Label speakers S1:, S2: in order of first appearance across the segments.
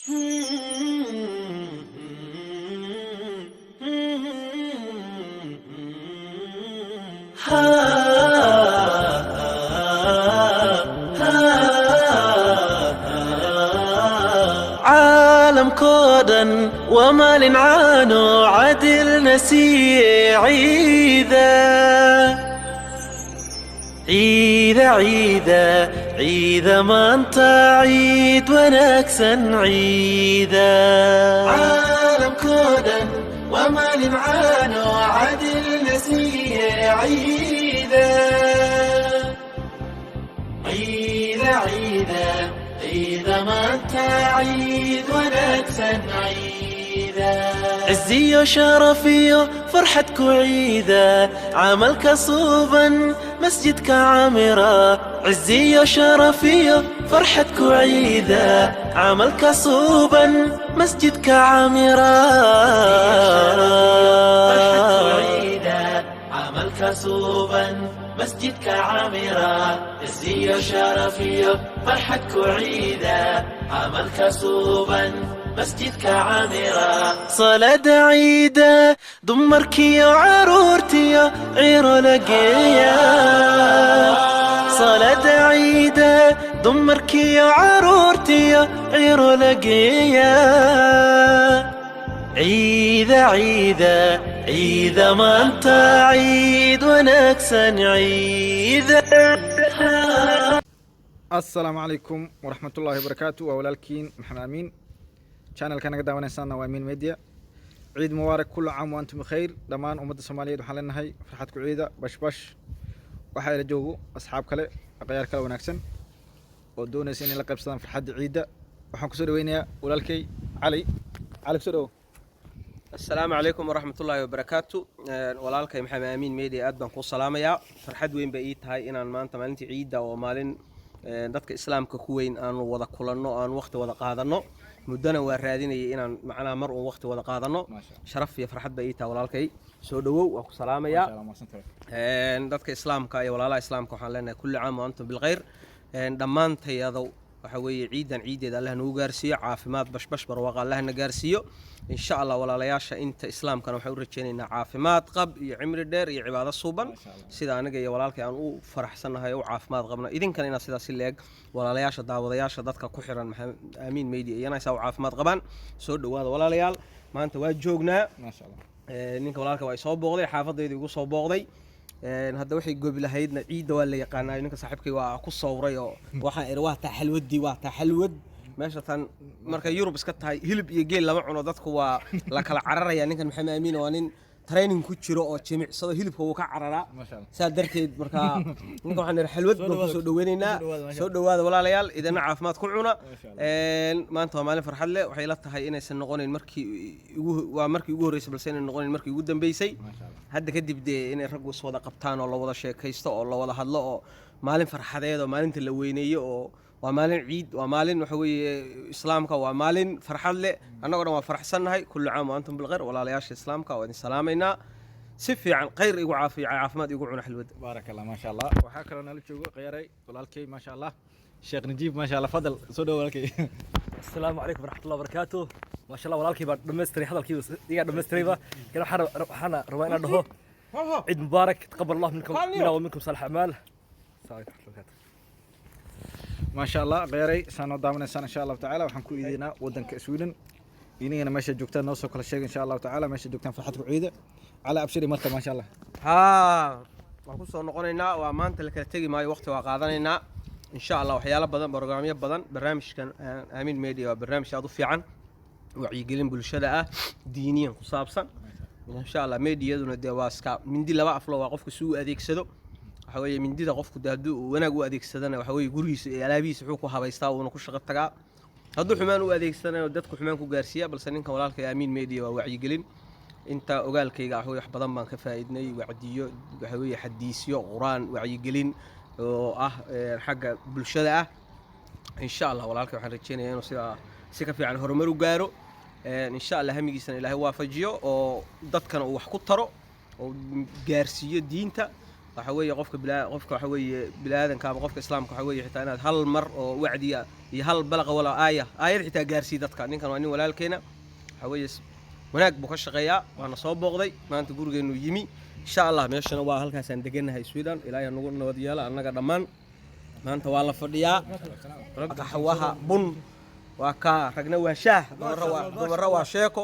S1: عالم كودا وما لنعانو عدل نسي عيدة ما انت عيد ونكسن عيدة. عالم كودا وما لنعانو عدل نسي عيدة ما انت عيد ونكسن عيدة. عزي وشرفي فرحتك عيدة عملك صوبا مسجدك عامرة. عزي وشرفي فرحتك عيدة عملك صوبا مسجدك عامرة. عملك صوبا مسجدك عامرة. عزي وشرفي فرحتك عيدة عملك صوبا مسجدك عامرة. صلاة عيدة دمرك يا عرورتي يا عير لقيا. صلاة عيدة دمرك يا عرورتي يا عير لقيا. عيدة ما انت عيد ونكسن عيدة.
S2: السلام عليكم ورحمة الله وبركاته. وولالكين محمد أمين channel كان قد ونسانا وأمين ميديا. عيد مبارك كل عام وأنتم بخير. دمان أمد الصومالية وحلنا هاي فرحتكم عيدة باش waxaa la joogo asxaab kale aqyaar kale wanaagsan oo doonaysa in la qaybsadaan farxadda ciida. waxaan ku soo dhaweynayaa walaalkay cali kusoo dhawo.
S3: السلام عليكم ورحمة الله وبركاته. walaalkay maxamed amiin media aad baan ku salaamayaa. farxad weyn bay ii tahay inaan maanta maalintii ciida oo maalin dadka islaamka ku weyn aan wada kulanno aan waqti wada qaadano. muddana waa raadinayay inaan macnaha mar uun waqti wada qaadano. sharaf iyo farxad bay ii tahay walaalkay. soo dhawow waan ku salaamayaa. dadka islaamka iyo walaalaha islaamka waxaan leenahay kulli caam wa antum bil khayr. dhammaantayada waxa weeye ciidan ciideeda Allah nagu gaarsiiyo caafimaad bashbash barwaaqo Allah na gaarsiiyo insha Allah. walaalayaasha inta islaamkana waxaan u rajaynaynaa caafimaad qab iyo cimri dheer iyo cibaado suuban sida aniga iyo walaalkay aan u faraxsanahay oo caafimaad qabna. idinkana inaad sidaas leeg walaalayaasha daawadayaasha dadka ku xiran maxamed amiin media iyana saa caafimaad qabaan. soo dhawaada walaalayaal. maanta waa joognaa ma sha Allah. ninka walaalka waa soo booqday xaafadayda igu soo booqday. hadda waxay goobi lahaydna ciida waa la yaqaanaa. ninka saaxiibkay waa ku sawray oo waxa ay waa taa xalwad meesha tan marka Yurub iska tahay hilib iyo geel lama cuno. dadku waa la kala cararaya. ninkan maxamed amiin waa nin training ku jiro oo jimicsado hilibka uu ka cararaa saa darteed marka ninka waxaan nir xalwad baan ku soo dhaweynaynaa. soo dhawaada walaalayaal idina caafimaad ku cuna. maanta waa maalin farxad leh. waxay la tahay inaysan noqonin markii ugu horeysay balse inay noqonin markii ugu dambeysay. hadda kadib inay raggu is wada qabtaan oo la wada sheekaysto oo la wada hadlo oo maalin farxadeed oo maalinta la weyneeyo oo waa maalin ciid waa maalin waxa weeye islaamka waa maalin farxad leh. annagoo dhan waa faraxsannahay. kullu caam wa antum bil khayr. walaalayaasha islaamka waa idin salaamaynaa. si fiican khayr igu caafiyo caafimaad igu cuna xilwada.
S2: baarakallah ma sha Allah. waxaa kaloo nala joogo qiyaaray walaalkay ma sha Allah sheekh Najiib ma sha Allah. fadal soo dhaw walaalkay.
S4: السلام عليكم ورحمة الله وبركاته. ما شاء الله والله بعد دمستري هذا الكيلو دقيقة دمستري با كنا حنا روينا له عيد مبارك. تقبل الله منكم منا ومنكم صالح أعمال.
S2: ما شاء الله غيري سنة دامنا سنة إن شاء الله تعالى. وحنكون إيدينا ودن كأسويلن إني ماشي جوكتان نوصل كل شيء إن شاء الله تعالى. ماشي جوكتان فرحتكم عيدة على أبشري مركب ما شاء الله.
S3: waxaan ku soo noqonaynaa waa maanta la kala tagi maayo waqti waa qaadanaynaa insha Allah. waxyaalo badan barnaamijyo badan barnaamijkan amiin media waa barnaamij aad u fiican wacyigelin bulshada ah diiniyan ku saabsan insha Allah. meediyaduna dee waa iska mindi laba aflo waa qofka suu adeegsado. waxa weeye mindida qofku hadduu wanaag u adeegsadana waxa weeye gurigiisa iyo alaabihiisa wuxuu ku habaystaa uuna ku shaqo tagaa. hadduu xumaan u adeegsanayo dadku xumaan ku gaarsiiya. balse ninka walaalka amiin media waa wacyigelin. inta ogaalkayga wax badan baan ka faa'iidnay wacdiyo waxa weeye xadiisyo quraan wacyigelin oo ah xagga bulshada ah insha Allah. walaalka waxaan rajeynayaa inuu si ka fiican horumar u gaaro insha Allah. hamigiisana Ilaahay waafajiyo oo dadkana uu wax ku taro oo gaarsiiyo diinta waxa weeye qofka waxa weeye bilaadanka ama qofka islaamka waxa weeye xitaa inaad hal mar oo wacdiya iyo hal balaqa wala aayad xitaa gaarsii dadka ninkan waa nin walaalkeena waxa weeye wanaag buu ka shaqeeyaa waana soo booqday maanta gurigeenu yimi insha Allah meeshana waa halkaasaan deganahay Sweden ilaahay nagu nabad yeelo annaga dhammaan maanta waa la fadhiyaa qaxwaha bun waa ka ragna waa shaah dumarra waa sheeko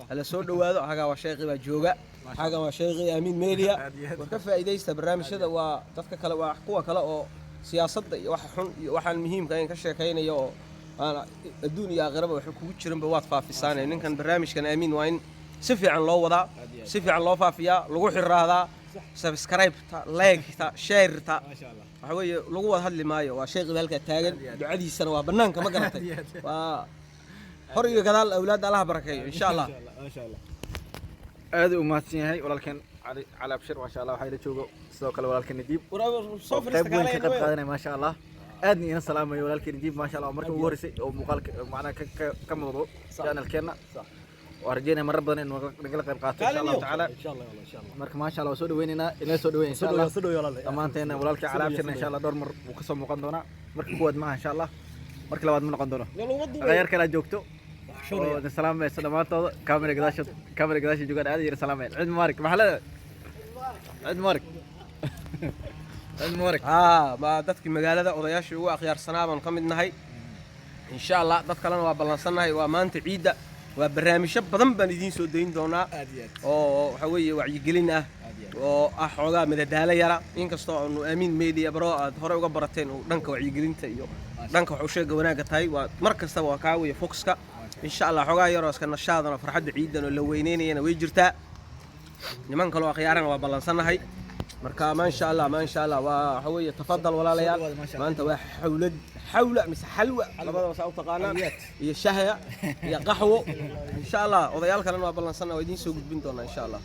S3: hala soo dhawaado haga waa sheeqi baa jooga haga waa sheeqi Aamin Media war ka faa'iideysta barnaamijyada waa dadka kale waa kuwa kale oo siyaasadda iyo waxa xun iyo waxaan muhiimka in ka sheekaynayo oo ana adduun iyo aakhiraba wax kugu jiranba waad faafisaanay ninkan barnaamijkan Aamin waa in si fiican loo wadaa si fiican loo faafiyaa lagu xiraadaa subscribe ta like ta share ta waxa weeye lagu wada hadli maayo waa sheeqi halka taagan ducadiisana waa banaanka ma garatay waa hor iyo gadaal awlaad Allah barakeeyo insha Allah
S2: aad u mahadsan yahay walaalkeen cali abshir ma sha Allah waxa ila joogo sidoo kale walaalkeen Najiib
S3: soo
S2: qayb weyn ka qayb qaadanay ma sha Allah aadni ina salaamayo walaalkeen Najiib ma sha Allah markii ugu horeysay oo muuqaalka macna ka muuqdo channelkeena وارجينا مرة بدنا نقول قيب قاتل إن شاء الله تعالى إن شاء الله مرك ما شاء الله وسود ويننا إلى سود وين إن شاء الله أمانتنا ولا لك على أبشرنا إن شاء الله دور مر وقسم مقدمنا مرك قواد معه إن شاء الله مرك لواد من قدرنا غير كلا جوكتو السلام السلامات كاميرا قداش جوكان هذه السلام عيد مبارك محلا عيد مبارك عيد مبارك
S3: ما دتك مقالة وضياش هو أخيار سنة من قمد نهاي إن شاء الله دتك لنا وبلنصنا وما أنت عيدة وبرنامج بدن بندين سودين دونا oo waxa weeye wacyi gelin ah oo xogaa madadaalo yara inkastoo aanu Aamin Media baro aad hore uga barateen oo dhanka wacyi gelinta iyo dhanka waxa uu sheegay wanaaga tahay waa mar kasta waa ka weeye focuska insha Allah xogaa yar oo iska nashaadana farxadda ciidan oo la weyneynayna way jirtaa niman kale oo khiyaaran waa balansanahay marka ma insha Allah waa waxa weeye tafadal walaalayaal maanta waa حولة مس حلوة لبضة وساوت قانا هي شهية هي قحوة إن شاء الله وضيالك لنا بلنصنا ويدين سوق بنتنا إن شاء الله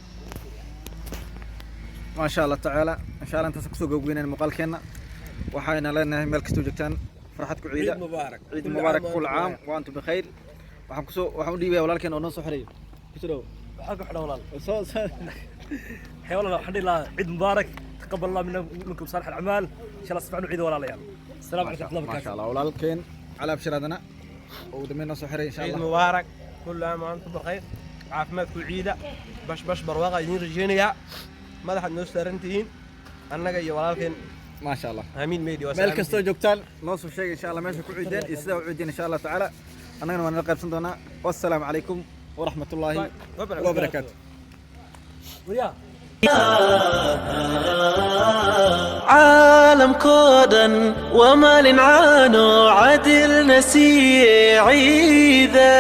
S2: ما شاء الله تعالى إن شاء الله أنت سوق وين المقال كنا وحينا لنا ملك توجتان فرحتكم عيد مبارك كل عام وأنتم بخير وحمدي بيا ولكن ونص حري كسروا
S4: حق حدا ولا حي والله الحمد لله عيد مبارك تقبل الله منكم صالح الأعمال إن شاء الله استفعلوا عيد ولا ليال السلام عليكم ورحمة الله وبركاته.
S2: ما شاء الله ولكن على أبشرنا ودمنا صحري إن شاء الله.
S3: عيد مبارك كل عام وأنتم بخير عافمت كل عيدة باش برواقة يدين رجينيا ما حد نسترنتين أنا جاي ولكن
S2: ما شاء الله.
S3: Aamin Media وسلام.
S2: ملك استوجبتال نوصف شيء إن شاء الله ماشي كل عيدين يستوى عيدين إن شاء الله تعالى. أنا ونلقى بسندنا والسلام عليكم ورحمة الله وبركاته.
S4: ويا.
S1: عالم كودا ومال عانو عدل نسي عيدا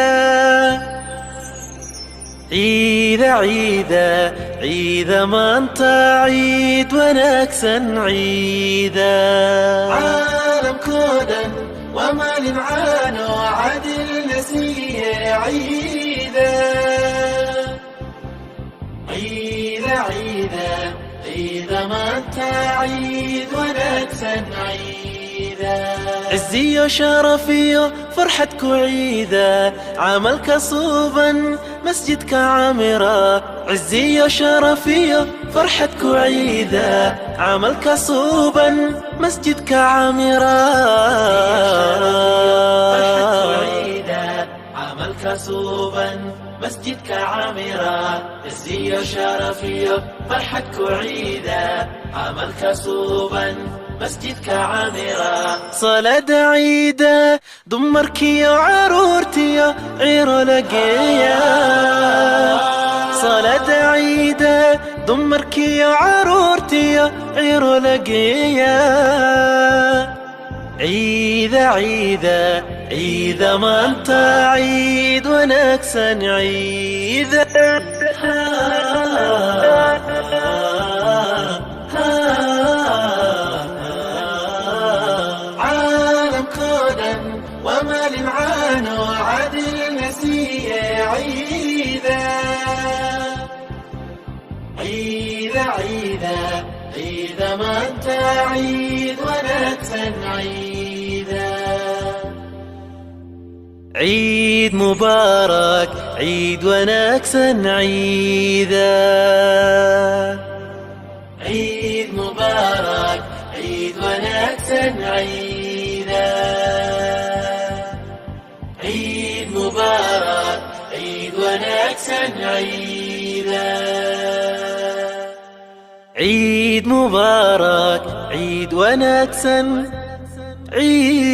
S1: ما انت عيد ونكسا عيدا عالم كودا ومال عانو عدل نسي عيدا ما انت عيد ونكسا عيدا عزي وشرفي فرحتك عيدا عملك صوبا مسجدك عامرا عزي وشرفي فرحتك عيدا عملك صوبا مسجدك عامرا عملك صوبا مسجدك عامرا عزي وشرفي فرحتك عيدا عملك صوبا مسجدك عامرا صلاة عيدا دمركي وعرورتي عير لقيا صلاة عيدا دمركي وعرورتي عير لقيا عيدا ما انت عيد ونكسا عيدا عالم كودا ومال عانو عدل نسيه عيدا ما انت عيد ونكسا عيدا عيد مبارك عيد ونكسا عيدا عيد مبارك عيدا عيد مبارك عيد ونكسا عيدا عيد مبارك عيد ونكسا عيد